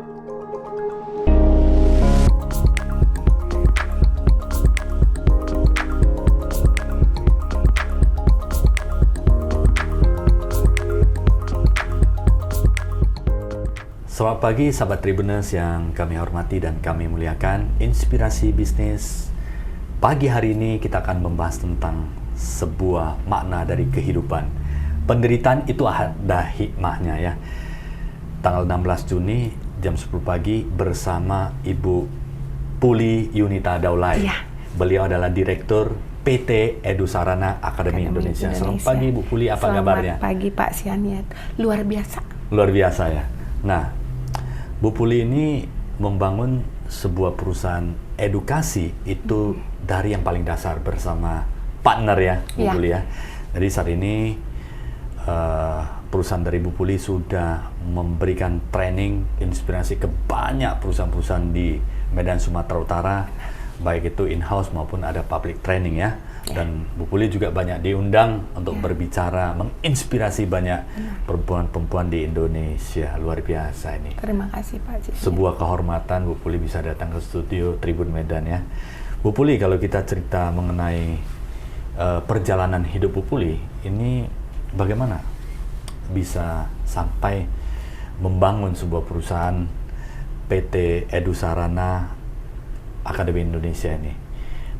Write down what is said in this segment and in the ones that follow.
Selamat pagi sahabat Tribuners yang kami hormati dan kami muliakan. Inspirasi bisnis pagi hari ini kita akan membahas tentang sebuah makna dari kehidupan. Penderitaan itu ada hikmahnya ya. Tanggal 16 Juni jam 10 pagi bersama Ibu Puli Yunita Daulay. Ya. Beliau adalah Direktur PT Edusarana Akademi Indonesia. Selamat pagi Bu Puli, apa kabarnya? Selamat pagi Pak Sianiat. Luar biasa. Luar biasa ya. Nah, Bu Puli ini membangun sebuah perusahaan edukasi itu dari yang paling dasar bersama partner ya, Bu Puli ya. Jadi saat ini perusahaan dari Bu Puli sudah memberikan training inspirasi ke banyak perusahaan-perusahaan di Medan Sumatera Utara, baik itu in-house maupun ada public training ya. Dan Bu Puli juga banyak diundang untuk berbicara, menginspirasi banyak perempuan-perempuan di Indonesia. Luar biasa ini. Terima kasih Pak Cisne. Sebuah kehormatan Bu Puli bisa datang ke studio Tribun Medan ya. Bu Puli, kalau kita cerita mengenai perjalanan hidup Bu Puli, ini bagaimana bisa sampai membangun sebuah perusahaan PT Edusarana Akademi Indonesia ini.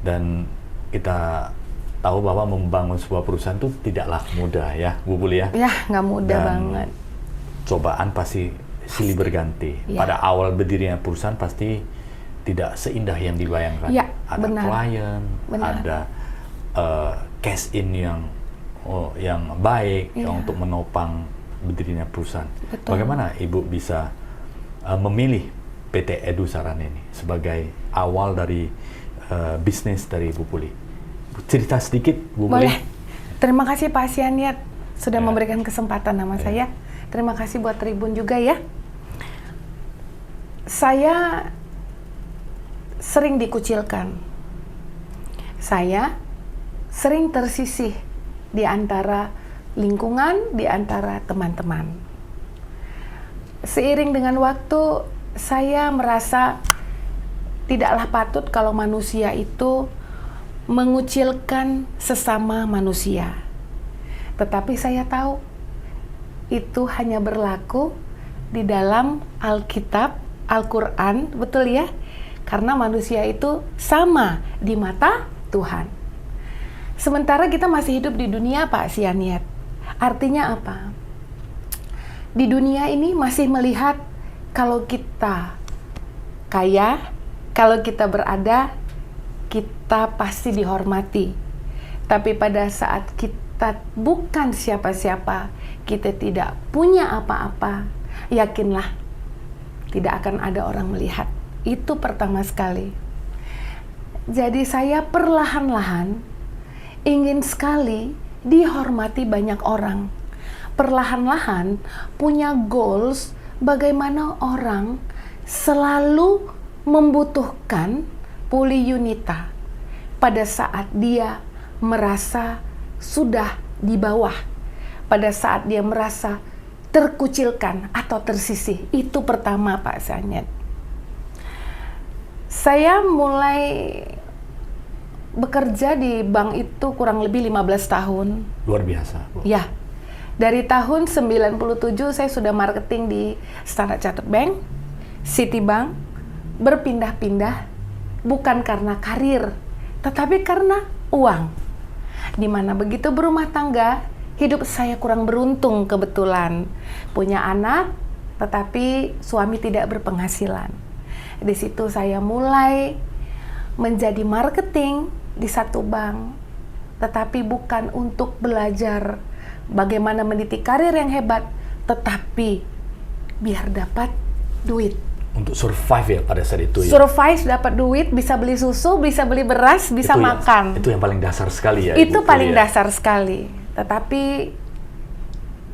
Dan kita tahu bahwa membangun sebuah perusahaan itu tidaklah mudah ya, Bu Puli ya. Ya, nggak mudah Dan banget. Cobaan pasti silih berganti. Ya. Pada awal berdirinya perusahaan pasti tidak seindah yang dibayangkan. Ya, ada benar. klien, Benar. ada cash in yang baik untuk menopang berdirinya perusahaan. Betul. Bagaimana Ibu bisa memilih PT Edusarana ini sebagai awal dari bisnis dari Bu Puli? Cerita sedikit, Bu Puli. Boleh. Terima kasih Pak Sianiat sudah memberikan kesempatan nama saya. Terima kasih buat Tribun juga ya. Saya sering dikucilkan. Saya sering tersisih di antara lingkungan, di antara teman-teman. Seiring dengan waktu, saya merasa tidaklah patut kalau manusia itu mengucilkan sesama manusia. Tetapi saya tahu itu hanya berlaku di dalam Alkitab, Al-Quran, betul ya? Karena manusia itu sama di mata Tuhan. Sementara kita masih hidup di dunia Pak Sianiat. Artinya apa? Di dunia ini masih melihat kalau kita kaya, kalau kita berada, kita pasti dihormati. Tapi pada saat kita bukan siapa-siapa, kita tidak punya apa-apa, yakinlah tidak akan ada orang melihat. Itu pertama sekali. Jadi saya perlahan-lahan ingin sekali dihormati banyak orang. Perlahan-lahan punya goals bagaimana orang selalu membutuhkan Puli Yunita pada saat dia merasa sudah di bawah, pada saat dia merasa terkucilkan atau tersisih. Itu pertama Pak Sianiat. Saya mulai bekerja di bank itu kurang lebih 15 tahun. Luar biasa, Bu. Ya, dari tahun 97 saya sudah marketing di Standard Chartered Bank, Citibank, berpindah-pindah. Bukan karena karir, tetapi karena uang. Dimana begitu berumah tangga, hidup saya kurang beruntung kebetulan. Punya anak, tetapi suami tidak berpenghasilan. Di situ saya mulai menjadi marketing di satu bank. Tetapi bukan untuk belajar bagaimana meniti karir yang hebat, tetapi biar dapat duit. Untuk survive ya pada saat itu ya. Survive, dapat duit, bisa beli susu, bisa beli beras, bisa makan. Itu yang paling dasar sekali ya. Itu Ibu paling Puli, ya? dasar sekali. Tetapi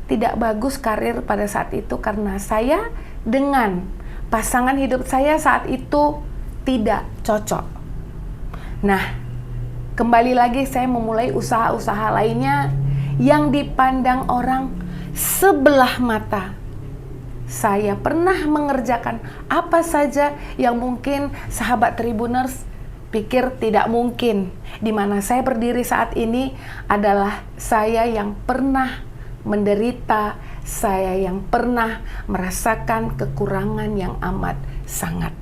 tidak bagus karir pada saat itu karena saya dengan pasangan hidup saya saat itu tidak cocok. Nah, kembali lagi saya memulai usaha-usaha lainnya yang dipandang orang sebelah mata. Saya pernah mengerjakan apa saja yang mungkin sahabat Tribuners pikir tidak mungkin. Di mana saya berdiri saat ini adalah saya yang pernah menderita, saya yang pernah merasakan kekurangan yang amat sangat.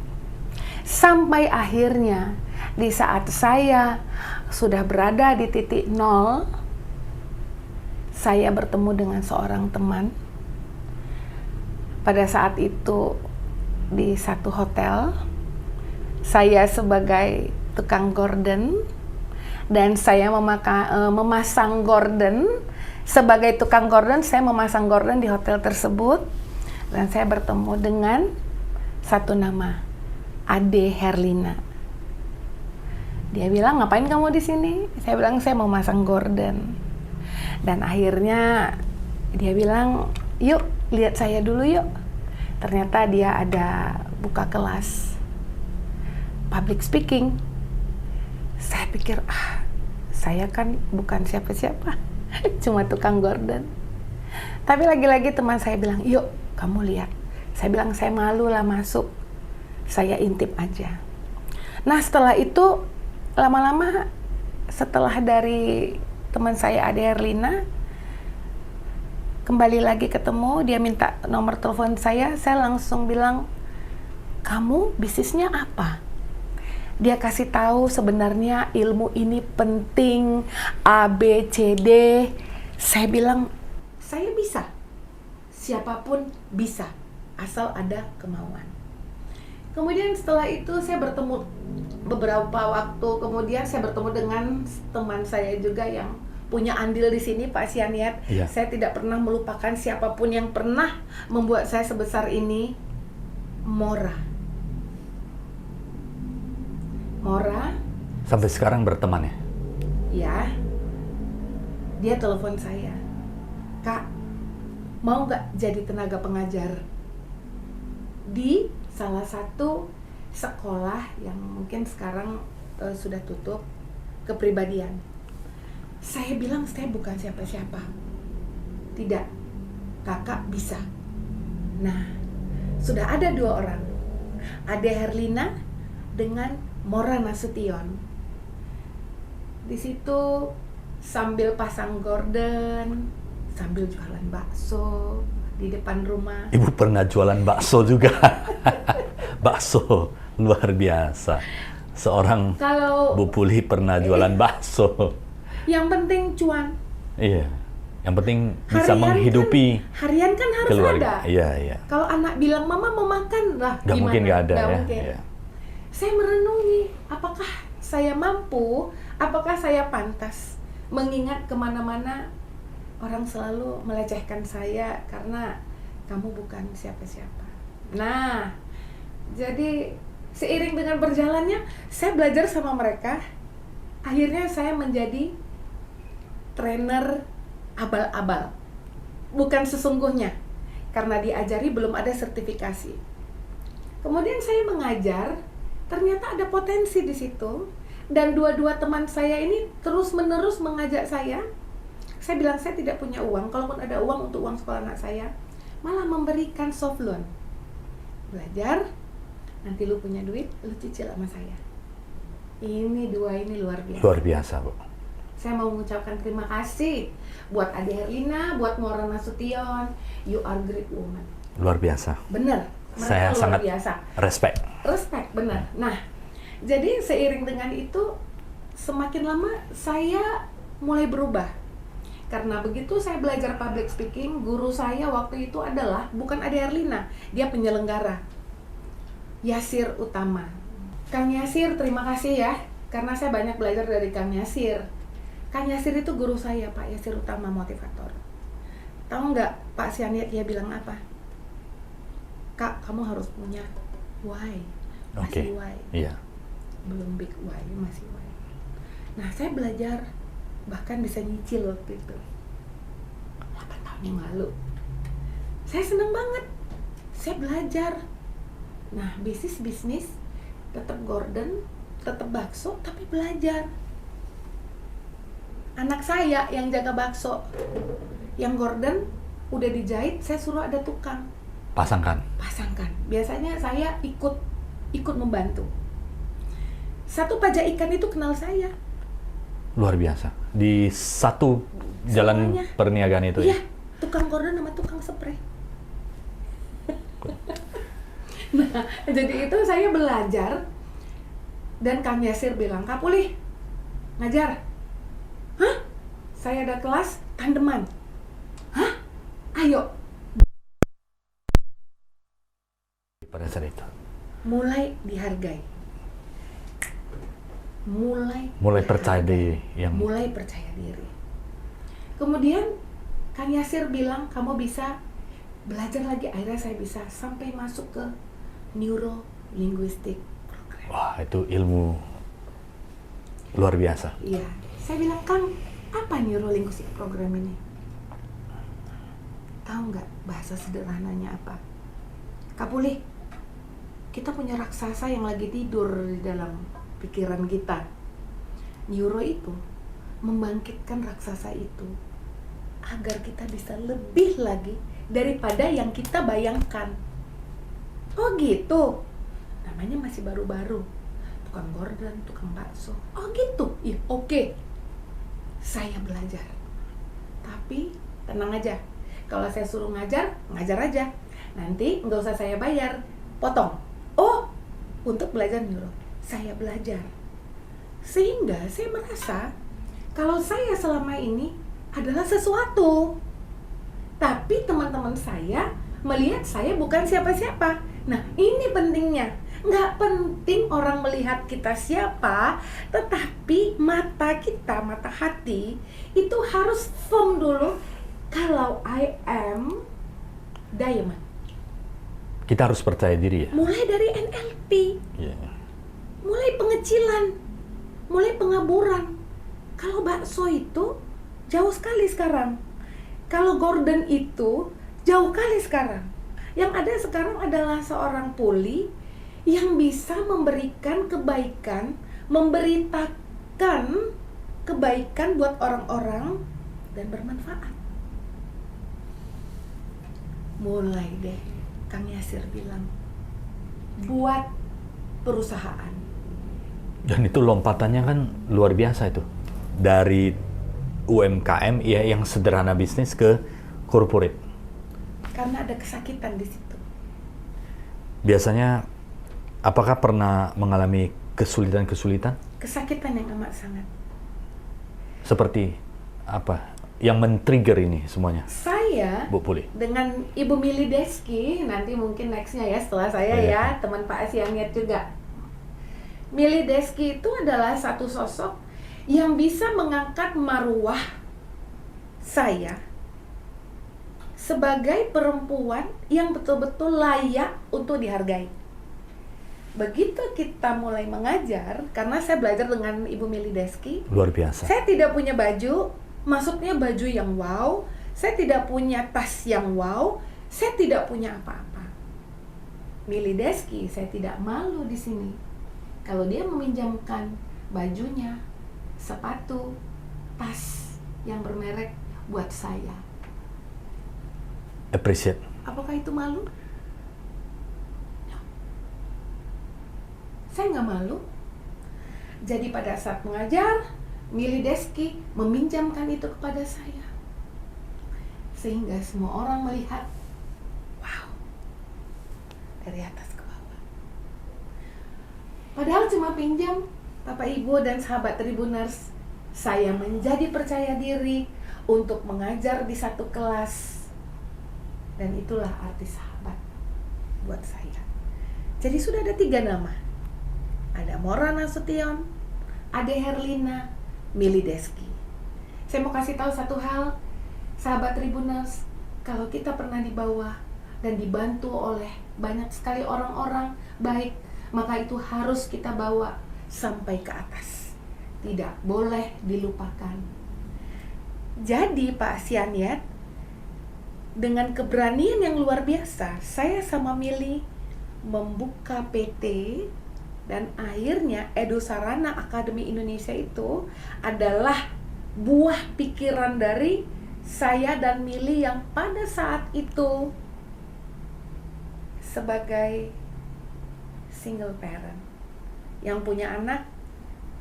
Sampai akhirnya di saat saya sudah berada di titik nol, saya bertemu dengan seorang teman. Pada saat itu di satu hotel, saya sebagai tukang gorden dan saya memasang gorden. Sebagai tukang gorden, saya memasang gorden di hotel tersebut dan saya bertemu dengan satu nama, Ade Herlina. Dia bilang, "Ngapain kamu di sini?" Saya bilang, "Saya mau masang gorden." Dan akhirnya dia bilang, "Yuk, lihat saya dulu yuk." Ternyata dia ada buka kelas public speaking. Saya pikir, saya kan bukan siapa-siapa, cuma tukang gorden. Tapi lagi-lagi teman saya bilang, "Yuk, kamu lihat." Saya bilang, "Saya malu lah masuk, saya intip aja." Nah, setelah itu, lama-lama setelah dari teman saya Ade Herlina, kembali lagi ketemu, dia minta nomor telepon saya langsung bilang, "Kamu bisnisnya apa?" Dia kasih tahu sebenarnya ilmu ini penting, A, B, C, D. Saya bilang, "Saya bisa. Siapapun bisa, asal ada kemauan." Kemudian setelah itu saya bertemu beberapa waktu kemudian saya bertemu dengan teman saya juga yang punya andil di sini, Pak Sianiat. Iya. Saya tidak pernah melupakan siapapun yang pernah membuat saya sebesar ini, Mora. Mora. Sampai sekarang berteman ya? Ya. Dia telepon saya, "Kak, mau nggak jadi tenaga pengajar di salah satu sekolah yang mungkin sekarang sudah tutup, kepribadian?" Saya bilang, "Saya bukan siapa-siapa." "Tidak, kakak bisa." Nah, sudah ada dua orang, Ade Herlina dengan Mora Nasution. Di situ sambil pasang gorden, sambil jualan bakso di depan rumah. Ibu pernah jualan bakso juga. Bakso, luar biasa. Seorang Kalau Bu Puli pernah jualan bakso. yang penting cuan. Iya, yang penting bisa Harian menghidupi harian kan harus keluarga. ada. Iya, iya. Kalau anak bilang, "Mama mau makan," lah Nggak gimana? mungkin nggak ada Nggak ya. mungkin. Iya. Saya merenungi, apakah saya mampu, apakah saya pantas, mengingat kemana-mana orang selalu melecehkan saya karena kamu bukan siapa-siapa. Nah, jadi seiring dengan berjalannya, saya belajar sama mereka. Akhirnya saya menjadi trainer abal-abal. Bukan sesungguhnya, karena diajari belum ada sertifikasi. Kemudian saya mengajar, ternyata ada potensi di situ. Dan dua-dua teman saya ini terus-menerus mengajak saya. Saya bilang, "Saya tidak punya uang, kalaupun ada uang untuk uang sekolah anak saya, malah memberikan soft loan. Belajar, nanti lu punya duit, lu cicil sama saya." Ini dua ini luar biasa. Luar biasa, Bu. Saya mau mengucapkan terima kasih buat Ade Herlina, buat Mora Nasution. You are great woman. Luar biasa. Bener, mereka Saya luar sangat biasa. respect. Respect, benar. Nah, jadi seiring dengan itu, semakin lama saya mulai berubah. Karena begitu saya belajar public speaking, guru saya waktu itu adalah bukan Ade Herlina, dia penyelenggara, Yasir Utama. Kang Yasir, terima kasih ya, karena saya banyak belajar dari Kang Yasir. Kang Yasir itu guru saya, Pak Yasir Utama, motivator. Tahu nggak Pak Sianiat dia bilang apa? "Kak, kamu harus punya why." Masih why. Iya. Belum big why, masih why. Nah, saya belajar, bahkan bisa nyicil waktu itu. 8 tahun yang lalu. Saya seneng banget. Saya belajar. Nah, bisnis, tetap gorden, tetap bakso, tapi belajar. Anak saya yang jaga bakso, yang gorden udah dijahit, saya suruh ada tukang. Pasangkan. Pasangkan. Biasanya saya ikut membantu. Satu pajak ikan itu kenal saya. Luar biasa. Di satu jalan Semuanya. perniagaan itu Iya, ya. tukang gorden sama tukang spray. Nah, jadi itu saya belajar dan Kang Yasir bilang, Kak Pulih, ngajar. Hah? Saya ada kelas tandeman. Hah? Ayo. Pada saat itu. Mulai dihargai. Mulai percaya diri yang Mulai percaya diri. Kemudian Kang Yasir bilang, kamu bisa belajar lagi. Akhirnya saya bisa sampai masuk ke Neuro Linguistic Program. wah, itu ilmu luar biasa. Iya, saya bilang, Kang, apa Neuro Linguistic Program ini? Tahu nggak bahasa sederhananya apa? Kak Pulih, kita punya raksasa yang lagi tidur di dalam pikiran kita. Neuro itu membangkitkan raksasa itu agar kita bisa lebih lagi daripada yang kita bayangkan. Oh gitu, namanya masih baru-baru, tukang gorden, tukang bakso. Oh gitu, iya oke. Saya belajar. Tapi tenang aja, kalau saya suruh ngajar, ngajar aja. Nanti nggak usah saya bayar, potong. Oh, untuk belajar neuro, saya belajar. Sehingga saya merasa kalau saya selama ini adalah sesuatu. Tapi teman-teman saya melihat saya bukan siapa-siapa. Nah, ini pentingnya. Nggak penting orang melihat kita siapa, tetapi mata kita, mata hati, itu harus firm dulu. Kalau I am diamond. Kita harus percaya diri ya. Mulai dari NLP, Iya. mulai pengecilan, mulai pengaburan. Kalau bakso itu jauh sekali sekarang. Kalau gorden itu jauh kali sekarang. Yang ada sekarang adalah seorang puli yang bisa memberikan kebaikan, memberitakan kebaikan buat orang-orang dan bermanfaat. Mulai deh, Kang Yasir bilang, buat perusahaan. Dan itu lompatannya kan luar biasa itu. Dari UMKM ya yang sederhana bisnis ke corporate. Karena ada kesakitan di situ. Biasanya apakah pernah mengalami kesulitan-kesulitan? Kesakitan yang amat sangat. Seperti apa yang men-trigger ini semuanya? Saya Bu Puli. dengan Ibu Mili Deski, nanti mungkin nextnya ya setelah saya Oh, iya. ya, teman Pak Asianiat juga. Mili Deski itu adalah satu sosok yang bisa mengangkat maruah saya sebagai perempuan yang betul-betul layak untuk dihargai. Begitu kita mulai mengajar, karena saya belajar dengan Ibu Mili Deski, Luar biasa. saya tidak punya baju, maksudnya baju yang wow, saya tidak punya tas yang wow, saya tidak punya apa-apa. Mili Deski, saya tidak malu di sini. Kalau dia meminjamkan bajunya, sepatu, tas yang bermerek buat saya. Appreciate. Apakah itu malu? No. Saya nggak malu. Jadi pada saat mengajar, Mili Deski meminjamkan itu kepada saya. Sehingga semua orang melihat, wow, dari atas ke bawah. Padahal cuma pinjam, Bapak Ibu dan sahabat Tribuners, saya menjadi percaya diri untuk mengajar di satu kelas. Dan itulah arti sahabat buat saya. Jadi sudah ada 3 nama. Ada Mora Nasution, Ade Herlina, Mili Deski. Saya mau kasih tahu satu hal, sahabat Tribuners, kalau kita pernah di bawah dan dibantu oleh banyak sekali orang-orang baik, maka itu harus kita bawa sampai ke atas. Tidak boleh dilupakan. Jadi Pak Asianiat, dengan keberanian yang luar biasa, saya sama Mili membuka PT, dan akhirnya Edusarana Akademi Indonesia itu adalah buah pikiran dari saya dan Mili yang pada saat itu sebagai single parent yang punya anak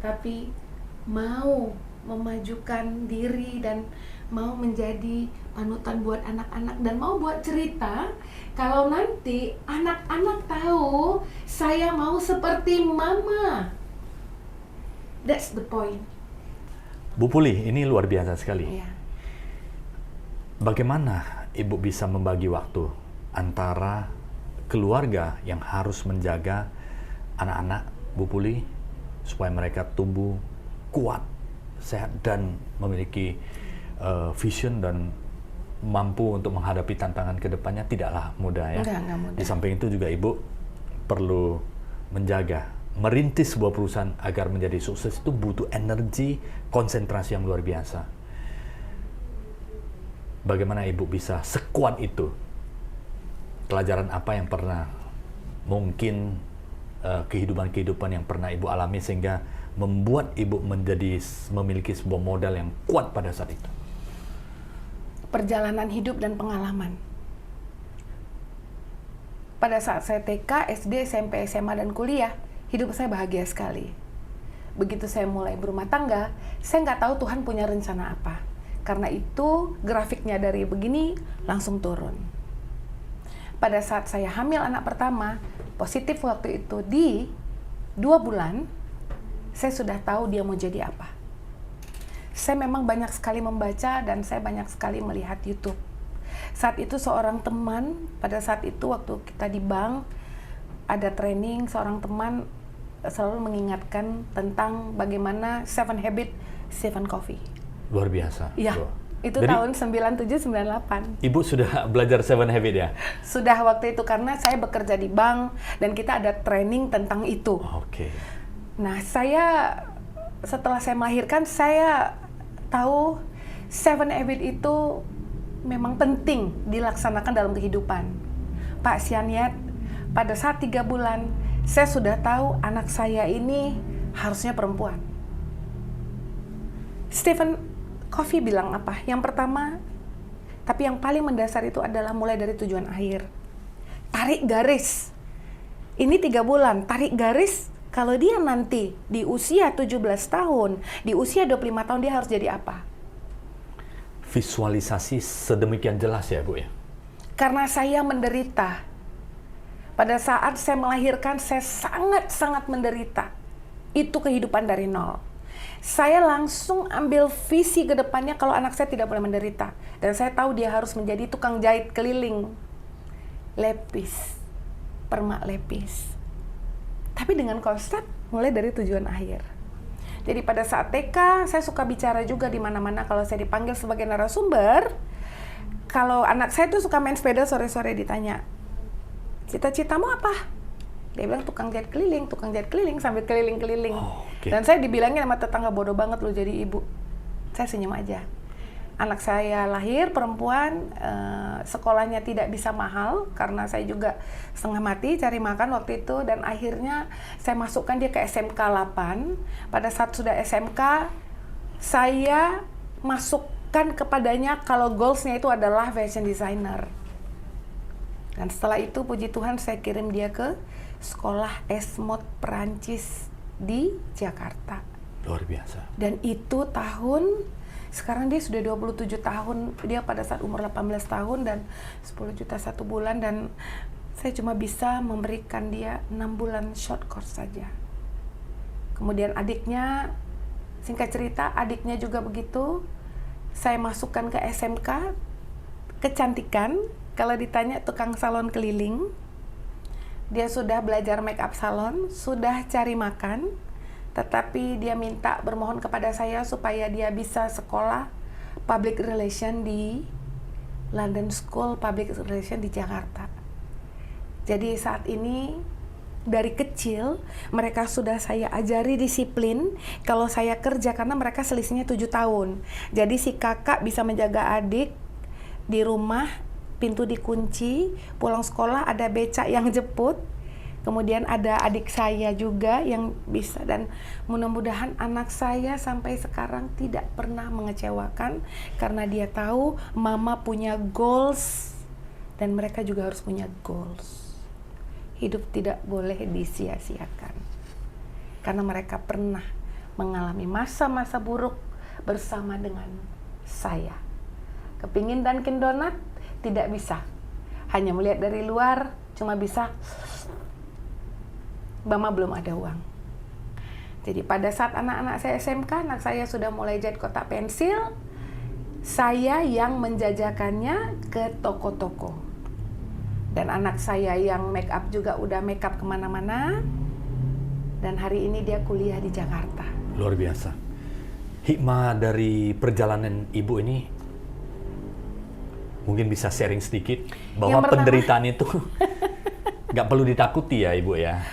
tapi mau memajukan diri dan mau menjadi panutan buat anak-anak dan mau buat cerita kalau nanti anak-anak tahu saya mau seperti mama. That's the point. Bu Puli, ini luar biasa sekali. Iya. Bagaimana Ibu bisa membagi waktu antara keluarga yang harus menjaga anak-anak Bu Puli supaya mereka tumbuh kuat, sehat, dan memiliki vision dan mampu untuk menghadapi tantangan ke depannya tidaklah mudah ya. Enggak mudah. Di samping itu juga Ibu perlu menjaga, merintis sebuah perusahaan agar menjadi sukses itu butuh energi, konsentrasi yang luar biasa. Bagaimana Ibu bisa sekuat itu? Pelajaran apa yang pernah mungkin kehidupan-kehidupan yang pernah Ibu alami sehingga membuat Ibu memiliki sebuah modal yang kuat pada saat itu? Perjalanan hidup dan pengalaman. Pada saat saya TK, SD, SMP, SMA, dan kuliah, hidup saya bahagia sekali. Begitu saya mulai berumah tangga, saya nggak tahu Tuhan punya rencana apa. Karena itu, grafiknya dari begini langsung turun. Pada saat saya hamil anak pertama, positif waktu itu di 2 bulan, saya sudah tahu dia mau jadi apa. Saya memang banyak sekali membaca dan saya banyak sekali melihat YouTube. Saat itu seorang teman, pada saat itu waktu kita di bank, ada training, seorang teman selalu mengingatkan tentang bagaimana 7 Habits, 7 Coffee. Luar biasa. Iya, itu Jadi, tahun 97-98. Ibu sudah belajar 7 Habit ya? Sudah waktu itu, karena saya bekerja di bank dan kita ada training tentang itu. Oke. Nah, setelah saya melahirkan, saya tahu 7 Habit itu memang penting dilaksanakan dalam kehidupan. Pak Sianiat, pada saat 3 bulan, saya sudah tahu anak saya ini harusnya perempuan. Stephen Covey bilang apa? Yang pertama, tapi yang paling mendasar itu adalah mulai dari tujuan akhir. Tarik garis. Ini 3 bulan, tarik garis. Kalau dia nanti di usia 17 tahun, di usia 25 tahun, dia harus jadi apa? Visualisasi sedemikian jelas ya, Bu ya? Karena saya menderita. Pada saat saya melahirkan, saya sangat-sangat menderita. Itu kehidupan dari nol. Saya langsung ambil visi ke depannya kalau anak saya tidak boleh menderita. Dan saya tahu dia harus menjadi tukang jahit keliling. Lepis. Permak lepis. Tapi dengan konsep mulai dari tujuan akhir. Jadi pada saat TK, saya suka bicara juga di mana-mana kalau saya dipanggil sebagai narasumber. Kalau anak saya tuh suka main sepeda sore-sore, ditanya, cita-citamu apa? Dia bilang tukang jahit keliling sambil keliling-keliling. Okay. Dan saya dibilangin sama tetangga, bodoh banget lu jadi ibu. Saya senyum aja. Anak saya lahir perempuan, sekolahnya tidak bisa mahal karena saya juga setengah mati cari makan waktu itu, dan akhirnya saya masukkan dia ke SMK 8. Pada saat sudah SMK, saya masukkan kepadanya kalau goals-nya itu adalah fashion designer. Dan setelah itu puji Tuhan saya kirim dia ke sekolah Esmod Perancis di Jakarta. Luar biasa. Dan itu sekarang dia sudah 27 tahun, dia pada saat umur 18 tahun dan 10 juta 1 bulan, dan saya cuma bisa memberikan dia 6 bulan short course saja. Kemudian adiknya, singkat cerita, adiknya juga begitu, saya masukkan ke SMK, kecantikan, kalau ditanya tukang salon keliling, dia sudah belajar make up salon, sudah cari makan, tetapi dia minta bermohon kepada saya supaya dia bisa sekolah public relation di London School Public Relation di Jakarta. Jadi saat ini dari kecil mereka sudah saya ajari disiplin kalau saya kerja, karena mereka selisihnya 7 tahun. Jadi si kakak bisa menjaga adik di rumah, pintu dikunci, pulang sekolah ada becak yang jemput. Kemudian ada adik saya juga yang bisa, dan mudah-mudahan anak saya sampai sekarang tidak pernah mengecewakan karena dia tahu mama punya goals dan mereka juga harus punya goals. hidup tidak boleh disia-siakan. Karena mereka pernah mengalami masa-masa buruk bersama dengan saya. Kepingin Dunkin Donat? Tidak bisa. Hanya melihat dari luar, cuma bisa, Mama belum ada uang. Jadi pada saat anak-anak saya SMK, anak saya sudah mulai jahit kotak pensil, saya yang menjajakannya ke toko-toko. Dan anak saya yang make up juga udah make up kemana-mana. Dan hari ini dia kuliah di Jakarta. Luar biasa. Hikmah dari perjalanan Ibu ini mungkin bisa sharing sedikit bahwa penderitaan itu nggak perlu ditakuti ya Ibu ya.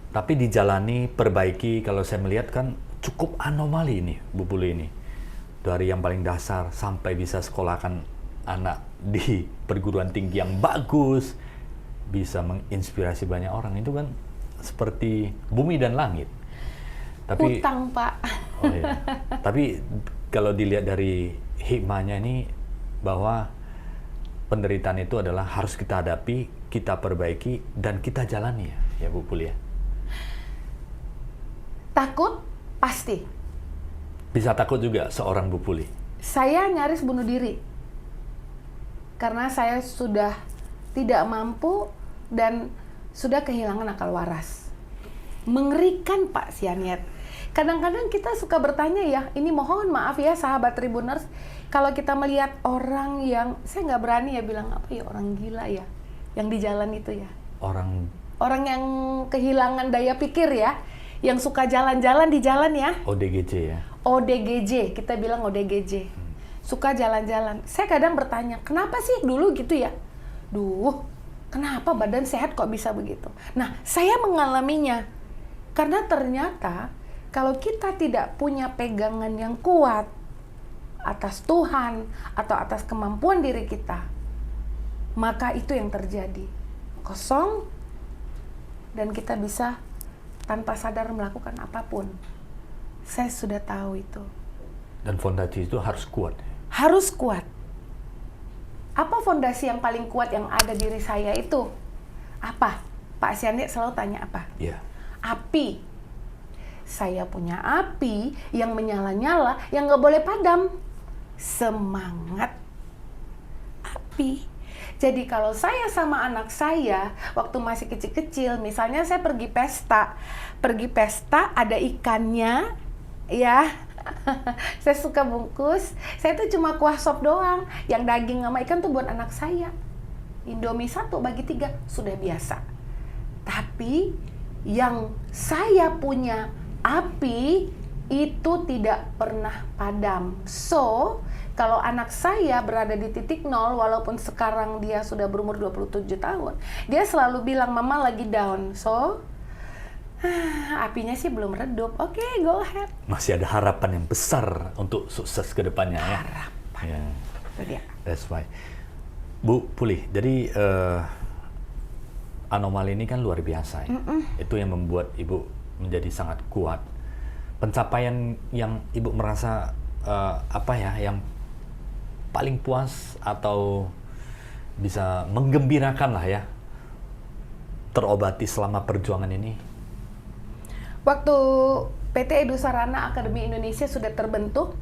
Tapi dijalani, perbaiki. Kalau saya melihat kan cukup anomali ini Bu Puli ini. Dari yang paling dasar sampai bisa sekolahkan anak di perguruan tinggi yang bagus, bisa menginspirasi banyak orang, itu kan seperti bumi dan langit. Tapi utang, Pak. Oh iya. Tapi kalau dilihat dari hikmahnya ini bahwa penderitaan itu adalah harus kita hadapi, kita perbaiki, dan kita jalani ya Bu Puli ya. Takut? Pasti. Bisa takut juga seorang Bu Puli. Saya nyaris bunuh diri. Karena saya sudah tidak mampu dan sudah kehilangan akal waras. Mengerikan Pak Sianiat. Kadang-kadang kita suka bertanya ya, ini mohon maaf ya sahabat Tribuners, kalau kita melihat orang yang, saya nggak berani ya bilang apa ya, orang gila ya, yang di jalan itu ya. Orang yang kehilangan daya pikir ya, yang suka jalan-jalan di jalan ya. ODGJ ya. ODGJ, kita bilang ODGJ. Suka jalan-jalan. Saya kadang bertanya, kenapa sih dulu gitu ya? Kenapa badan sehat kok bisa begitu? Nah, saya mengalaminya. Karena ternyata kalau kita tidak punya pegangan yang kuat atas Tuhan atau atas kemampuan diri kita, maka itu yang terjadi. Kosong, dan kita bisa tanpa sadar melakukan apapun. Saya sudah tahu itu. Dan fondasi itu harus kuat. Harus kuat. Apa fondasi yang paling kuat yang ada diri saya itu? Apa? Pak Sianiat selalu tanya apa? Iya. Api. Saya punya api yang menyala-nyala, yang nggak boleh padam. Semangat. Api. Jadi kalau saya sama anak saya, waktu masih kecil-kecil, misalnya saya pergi pesta ada ikannya, ya, saya suka bungkus, saya tuh cuma kuah sop doang, yang daging sama ikan tuh buat anak saya. Indomie 1 bagi 3, sudah biasa. Tapi yang saya punya api itu tidak pernah padam. So, kalau anak saya berada di titik nol, walaupun sekarang dia sudah berumur 27 tahun, dia selalu bilang, Mama lagi down. So, apinya sih belum redup. Oke, go ahead. Masih ada harapan yang besar untuk sukses ke depannya ya. Harapan. Ya. Itu dia. That's why. Bu Puli, jadi anomali ini kan luar biasa ya. Itu yang membuat Ibu menjadi sangat kuat. Pencapaian yang Ibu merasa yang paling puas atau bisa menggembirakan lah ya, terobati selama perjuangan ini? Waktu PT Edusarana Akademi Indonesia sudah terbentuk,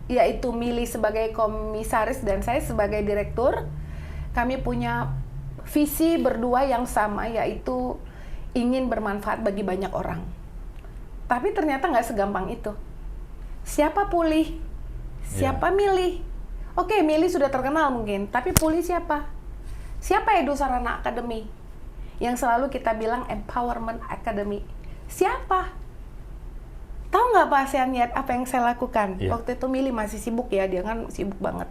yaitu Mili sebagai komisaris dan saya sebagai direktur, kami punya visi berdua yang sama, yaitu ingin bermanfaat bagi banyak orang. Tapi ternyata nggak segampang itu. Siapa Puli? Siapa Mili? Oke, Mili sudah terkenal mungkin, tapi Puli siapa? Siapa Edusarana Academy? Yang selalu kita bilang Empowerment Academy. Siapa? Tahu nggak Pak Sianiat apa yang saya lakukan? Yeah. Waktu itu Mili masih sibuk ya, dia kan sibuk banget.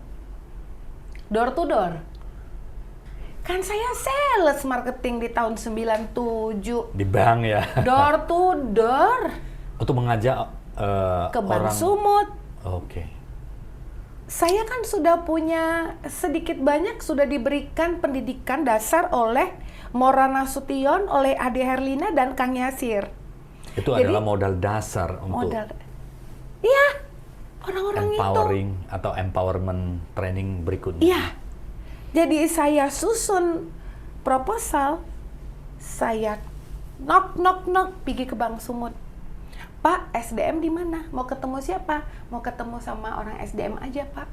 Door to door. Kan saya sales marketing di tahun 97. Di bank ya. Door to door. Untuk mengajak ke Bank orang. Sumut. Oke. Saya kan sudah punya sedikit banyak sudah diberikan pendidikan dasar oleh Mora Nasution, oleh Ade Herlina dan Kang Yasir. Itu Jadi, adalah modal dasar untuk iya, orang-orang empowering itu. atau empowerment training berikutnya. Iya. Jadi saya susun proposal Saya knock pergi ke Bank Sumut. Pak, SDM di mana? Mau ketemu siapa? Mau ketemu sama orang SDM aja, Pak.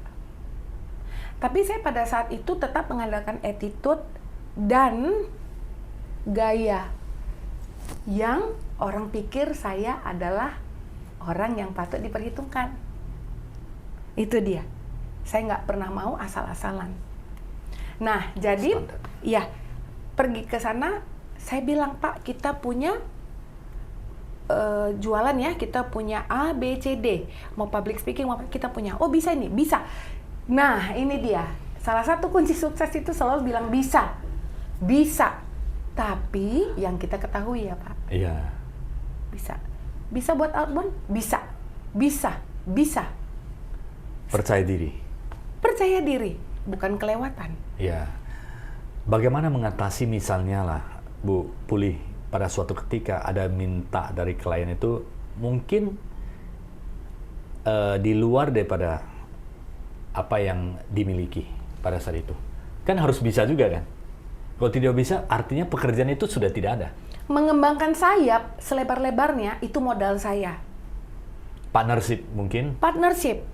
Tapi saya pada saat itu tetap mengandalkan attitude dan gaya yang orang pikir saya adalah orang yang patut diperhitungkan. Itu dia. Saya nggak pernah mau asal-asalan. Nah, jadi Standar. ya pergi ke sana, saya bilang, Pak, kita punya jualan ya, kita punya A, B, C, D. Mau public speaking, mau kita punya. Oh, bisa nih, bisa. Nah, ini dia. Salah satu kunci sukses itu selalu bilang bisa. Bisa. Tapi yang kita ketahui ya, Pak. Iya. Bisa. Bisa buat outbound? Bisa. Bisa. Bisa. Percaya diri. Percaya diri, bukan kelewatan. Ya, bagaimana mengatasi misalnya lah, Bu Puli, pada suatu ketika ada minta dari klien itu mungkin di luar daripada apa yang dimiliki pada saat itu. Kan harus bisa juga kan? Kalau tidak bisa, artinya pekerjaan itu sudah tidak ada. Mengembangkan sayap selebar-lebarnya itu modal saya. Partnership mungkin? Partnership.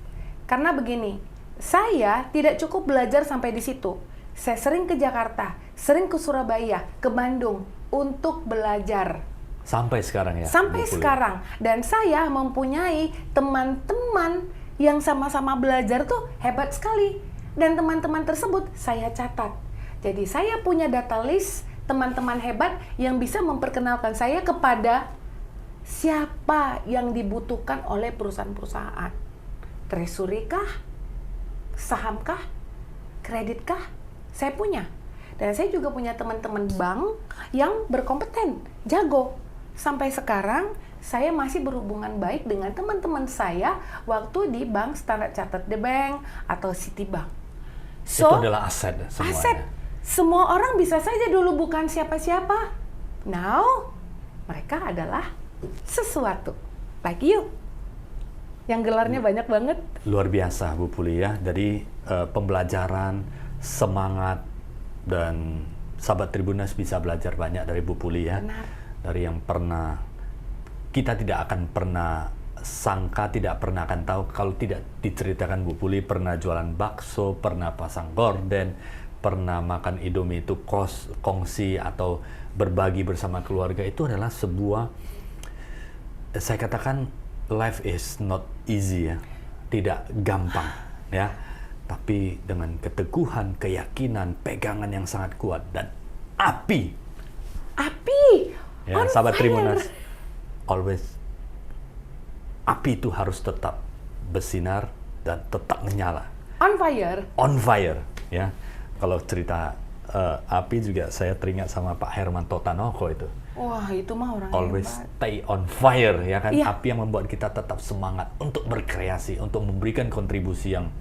Karena begini, saya tidak cukup belajar sampai di situ. Saya sering ke Jakarta, sering ke Surabaya, ke Bandung untuk belajar. Sampai sekarang ya? Sampai Bu Puli? sekarang. Dan saya mempunyai teman-teman yang sama-sama belajar tuh hebat sekali. Dan teman-teman tersebut saya catat. Jadi saya punya data list teman-teman hebat yang bisa memperkenalkan saya kepada siapa yang dibutuhkan oleh perusahaan-perusahaan. Treasury kah? Saham kah? Kredit kah? Saya punya. Dan saya juga punya teman-teman bank yang berkompeten, jago. Sampai sekarang saya masih berhubungan baik dengan teman-teman saya waktu di Bank Standard Chartered Bank atau Citibank. Itu adalah aset semuanya. Aset. Semua orang bisa saja dulu bukan siapa-siapa. Now, mereka adalah sesuatu. Like you. Yang gelarnya banyak banget. Luar biasa Bu Puli ya. Jadi pembelajaran, semangat, dan sahabat Tribuners bisa belajar banyak dari Bu Puli ya. Benar. Dari yang pernah, kita tidak akan pernah sangka, tidak pernah akan tahu kalau tidak diceritakan Bu Puli pernah jualan bakso, pernah pasang gorden, pernah makan Indomie itu kongsi atau berbagi bersama keluarga. Itu adalah sebuah, saya katakan, life is not easy ya, tidak gampang ya, tapi dengan keteguhan, keyakinan, pegangan yang sangat kuat dan api ya, On sahabat fire. Tribuners, always api itu harus tetap bersinar dan tetap menyala, on fire ya. Kalau cerita api juga saya teringat sama Pak Hermanto Tanoko itu. Wah, itu mah orang Always hebat. stay on fire ya kan. Iya. Api yang membuat kita tetap semangat untuk berkreasi, untuk memberikan kontribusi yang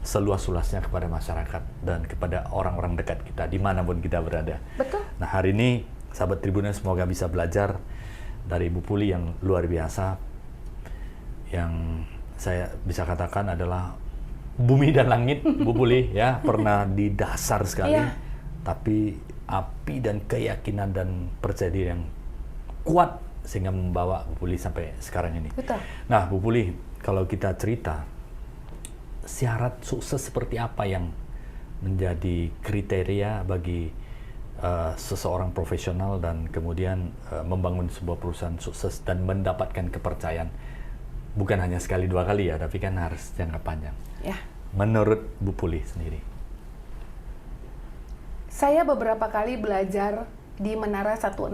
seluas-luasnya kepada masyarakat dan kepada orang-orang dekat kita dimanapun kita berada. Betul. Nah, hari ini sahabat Tribuners semoga bisa belajar dari Bu Puli yang luar biasa, yang saya bisa katakan adalah bumi dan langit. Bu Puli ya, pernah di dasar sekali, Iya. tapi api dan keyakinan dan percaya diri yang kuat sehingga membawa Bu Puli sampai sekarang ini. Betul. Nah, Bu Puli, kalau kita cerita syarat sukses seperti apa yang menjadi kriteria bagi seseorang profesional dan kemudian membangun sebuah perusahaan sukses dan mendapatkan kepercayaan bukan hanya sekali dua kali ya, tapi kan harus jangka panjang. Ya. Menurut Bu Puli sendiri. Saya beberapa kali belajar di Menara 165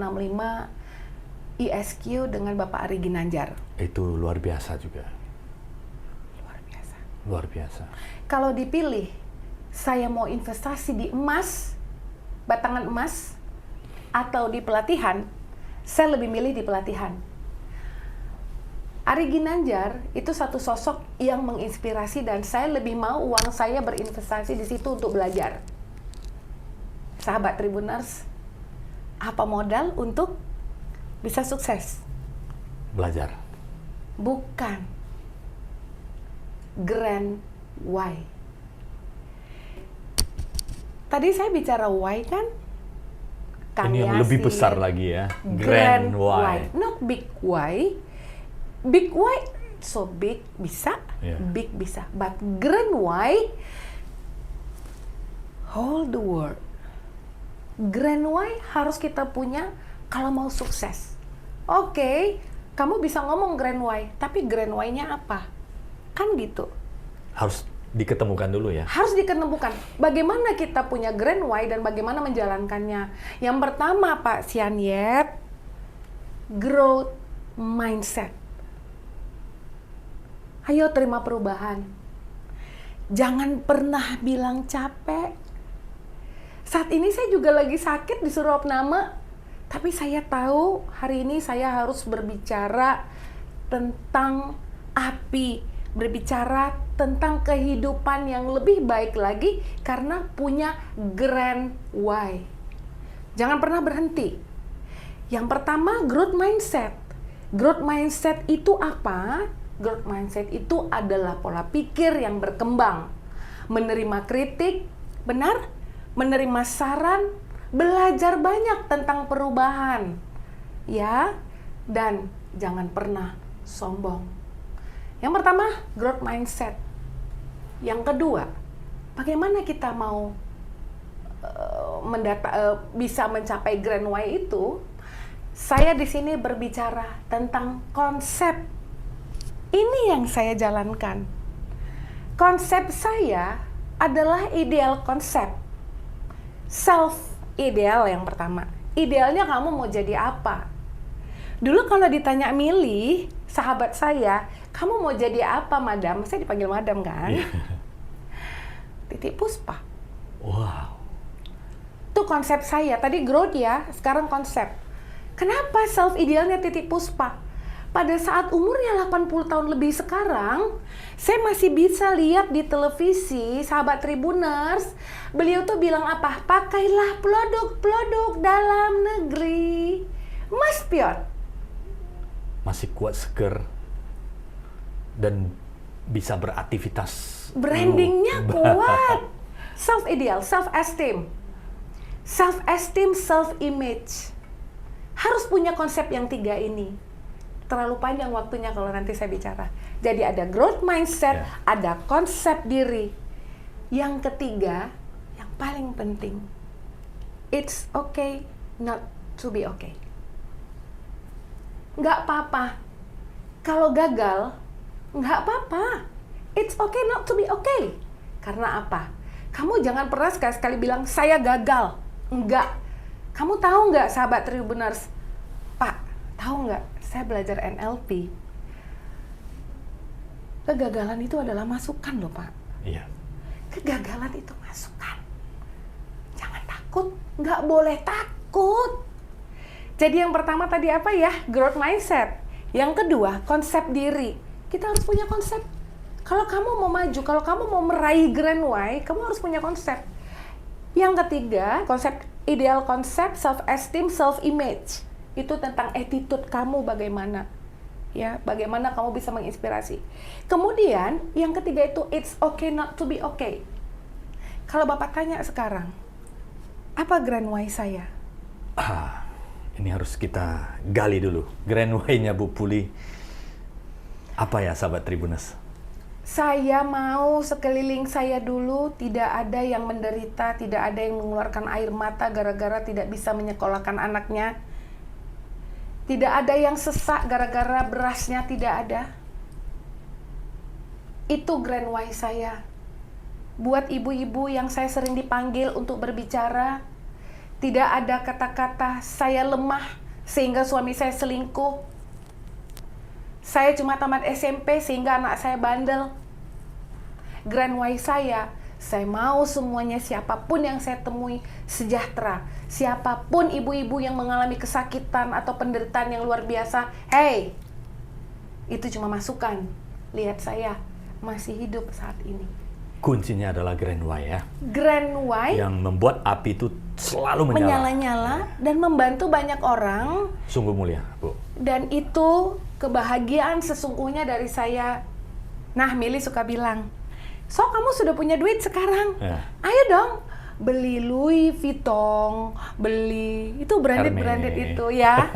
ISQ dengan Bapak Ari Ginanjar. Itu luar biasa juga. Luar biasa. Luar biasa. Kalau dipilih, saya mau investasi di emas, batangan emas, atau di pelatihan, saya lebih milih di pelatihan. Ari Ginanjar itu satu sosok yang menginspirasi dan saya lebih mau uang saya berinvestasi di situ untuk belajar. Sahabat Tribuners, apa modal untuk bisa sukses? Belajar. Bukan grand why. Tadi saya bicara why kan? Ini yang lebih besar lagi ya, Grand Grand Y. Not big Y. Big Y so big bisa, Yeah. big bisa. But Grand Y, whole the world. Grand Y harus kita punya kalau mau sukses. Oke, kamu bisa ngomong Grand Y, tapi Grand Y-nya apa? Kan gitu. Harus diketemukan dulu ya. Harus diketemukan bagaimana kita punya Grand Y dan bagaimana menjalankannya. Yang pertama Pak Sian Yep, growth mindset. Ayo terima perubahan. Jangan pernah bilang capek. Saat ini saya juga lagi sakit disuruh opname, tapi saya tahu hari ini saya harus berbicara tentang api, berbicara tentang kehidupan yang lebih baik lagi karena punya Grand Y. Jangan pernah berhenti. Yang pertama, growth mindset. Growth mindset itu apa? Growth mindset itu adalah pola pikir yang berkembang. Menerima kritik, benar? Menerima saran, belajar banyak tentang perubahan. Ya, dan jangan pernah sombong. Yang pertama, growth mindset. Yang kedua, bagaimana kita mau bisa mencapai Grand Y itu? Saya di sini berbicara tentang konsep. Ini yang saya jalankan. Konsep saya adalah ideal konsep. Self ideal yang pertama. Idealnya kamu mau jadi apa? Dulu kalau ditanya milih, sahabat saya, kamu mau jadi apa, madam? Saya dipanggil madam kan? Titik Puspa. Wow. Itu konsep saya. Tadi growth ya, sekarang konsep. Kenapa self idealnya Titik Puspa? Pada saat umurnya 80 tahun lebih sekarang, saya masih bisa lihat di televisi, sahabat Tribuners, beliau tuh bilang apa? Pakailah produk-produk dalam negeri. Mas Piot. Masih kuat, seger, dan bisa beraktivitas. Brandingnya kuat. Self-ideal, self-esteem. Self-esteem, self-image. Harus punya konsep yang tiga ini. Terlalu panjang waktunya kalau nanti saya bicara. Jadi ada growth mindset, ada konsep diri. Yang ketiga, yang paling penting, it's okay not to be okay. Nggak apa-apa. Kalau gagal, nggak apa-apa. It's okay not to be okay. Karena apa? Kamu jangan pernah sekali-sekali bilang, saya gagal. Enggak. Kamu tahu nggak, sahabat Tribuners? Pak, tahu nggak? Saya belajar NLP. Kegagalan itu adalah masukan loh, Pak. Iya. Kegagalan itu masukan. Jangan takut. Nggak boleh takut. Jadi yang pertama tadi apa ya? Growth mindset. Yang kedua, konsep diri. Kita harus punya konsep. Kalau kamu mau maju, kalau kamu mau meraih Grand Y, kamu harus punya konsep. Yang ketiga, konsep ideal konsep, self-esteem, self-image. Itu tentang attitude kamu bagaimana. Ya, bagaimana kamu bisa menginspirasi. Kemudian, yang ketiga itu, it's okay not to be okay. Kalau Bapak tanya sekarang, apa Grand Y saya? Ini harus kita gali dulu. Grand Y-nya Bu Puli. Apa ya, sahabat Tribuners? Saya mau sekeliling saya dulu tidak ada yang menderita, tidak ada yang mengeluarkan air mata gara-gara tidak bisa menyekolahkan anaknya. Tidak ada yang sesak gara-gara berasnya tidak ada. Itu Grand Y saya. Buat ibu-ibu yang saya sering dipanggil untuk berbicara, tidak ada kata-kata saya lemah sehingga suami saya selingkuh. Saya cuma tamat SMP sehingga anak saya bandel. Grand Y saya mau semuanya siapapun yang saya temui sejahtera. Siapapun ibu-ibu yang mengalami kesakitan atau penderitaan yang luar biasa, hey, itu cuma masukan. Lihat saya masih hidup saat ini. Kuncinya adalah Grand Y ya. Grand Y Yang membuat api itu selalu menyala. menyala-nyala dan membantu banyak orang. Sungguh mulia, Bu. Dan itu kebahagiaan sesungguhnya dari saya. Nah, Mili suka bilang, so kamu sudah punya duit sekarang. Ya. Ayo dong, beli Louis Vuitton, beli itu branded Hermes. itu ya.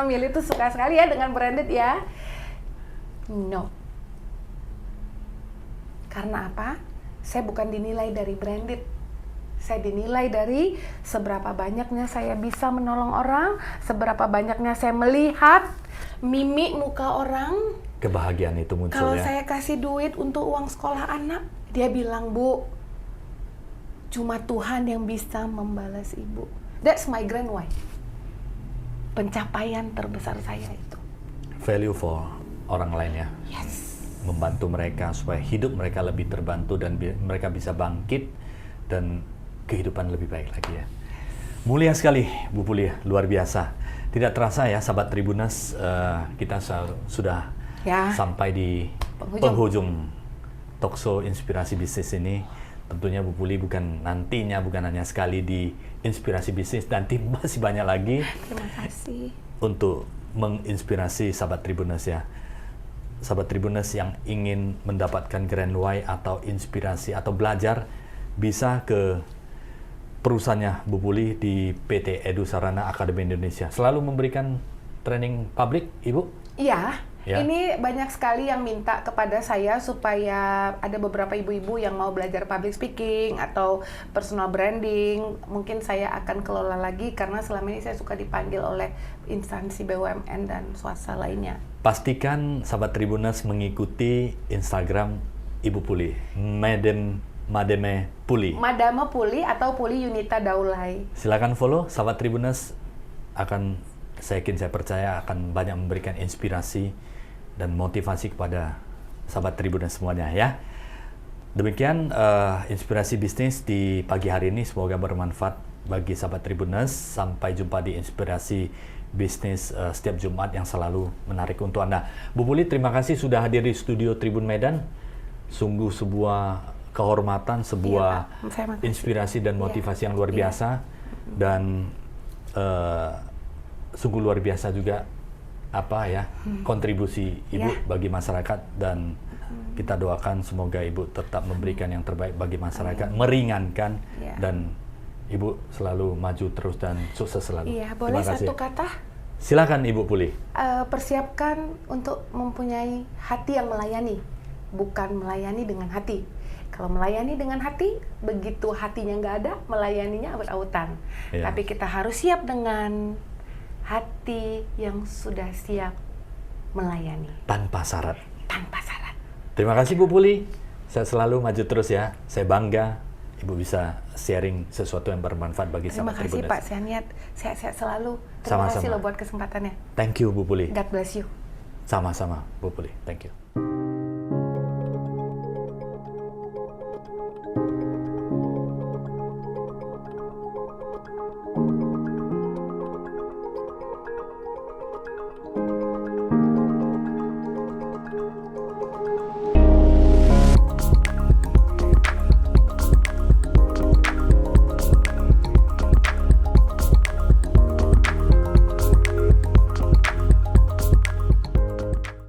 Milih tuh suka sekali ya dengan branded ya. No. Karena apa? Saya bukan dinilai dari branded. Saya dinilai dari seberapa banyaknya saya bisa menolong orang, seberapa banyaknya saya melihat mimik muka orang. Kebahagiaan itu muncul Kalau ya. saya kasih duit untuk uang sekolah anak, dia bilang, "Bu, cuma Tuhan yang bisa membalas Ibu." That's my grand why. Pencapaian terbesar saya itu. Value for orang lain ya. Yes. Membantu mereka supaya hidup mereka lebih terbantu dan mereka bisa bangkit dan kehidupan lebih baik lagi ya. Mulia sekali Bu Puli, luar biasa. Tidak terasa ya sahabat Tribuners, kita sudah Ya. sampai di penghujung talkshow Inspirasi Bisnis ini. Tentunya Bu Puli bukan hanya sekali di Inspirasi Bisnis, nanti masih banyak lagi Terima kasih. untuk menginspirasi sahabat Tribuners ya. Sahabat Tribuners yang ingin mendapatkan Grand Why atau inspirasi atau belajar, bisa ke perusahaannya Bu Puli di PT Edu Sarana Akademi Indonesia. Selalu memberikan training publik, Ibu? Iya, Ya. ini banyak sekali yang minta kepada saya supaya ada beberapa ibu-ibu yang mau belajar public speaking atau personal branding. Mungkin saya akan kelola lagi karena selama ini saya suka dipanggil oleh instansi BUMN dan swasta lainnya. Pastikan sahabat Tribuners mengikuti Instagram Ibu Puli, Madame Puli. Madame Puli atau Puli Yunita Daulay. Silakan follow, sahabat Tribuners saya percaya akan banyak memberikan inspirasi dan motivasi kepada sahabat Tribuners semuanya ya. Demikian inspirasi bisnis di pagi hari ini, semoga bermanfaat bagi sahabat Tribuners. Sampai jumpa di inspirasi bisnis setiap Jumat yang selalu menarik untuk Anda. Bu Puli, terima kasih sudah hadir di studio Tribun Medan. Sungguh sebuah kehormatan, sebuah Iya, Pak. Saya makasih. inspirasi dan motivasi yang luar biasa. Dan sungguh luar biasa juga kontribusi Ibu bagi masyarakat, dan kita doakan semoga Ibu tetap memberikan yang terbaik bagi masyarakat, meringankan, dan Ibu selalu maju terus dan sukses selalu. Iya, boleh Terima kasih. satu kata? Silakan Ibu Puli. Persiapkan untuk mempunyai hati yang melayani, bukan melayani dengan hati. Kalau melayani dengan hati, begitu hatinya nggak ada, melayaninya aut-autan. Iya. Tapi kita harus siap dengan hati yang sudah siap melayani Tanpa syarat. tanpa syarat. Terima kasih Bu Puli. Saya selalu maju terus ya. Saya bangga Ibu bisa sharing sesuatu yang bermanfaat bagi Terima sahabat kasih Tribuners. Pak, saya niat sehat-sehat selalu. Terima kasih Sama-sama. loh buat kesempatannya. Thank you Bu Puli. God bless you. Sama-sama Bu Puli. Thank you.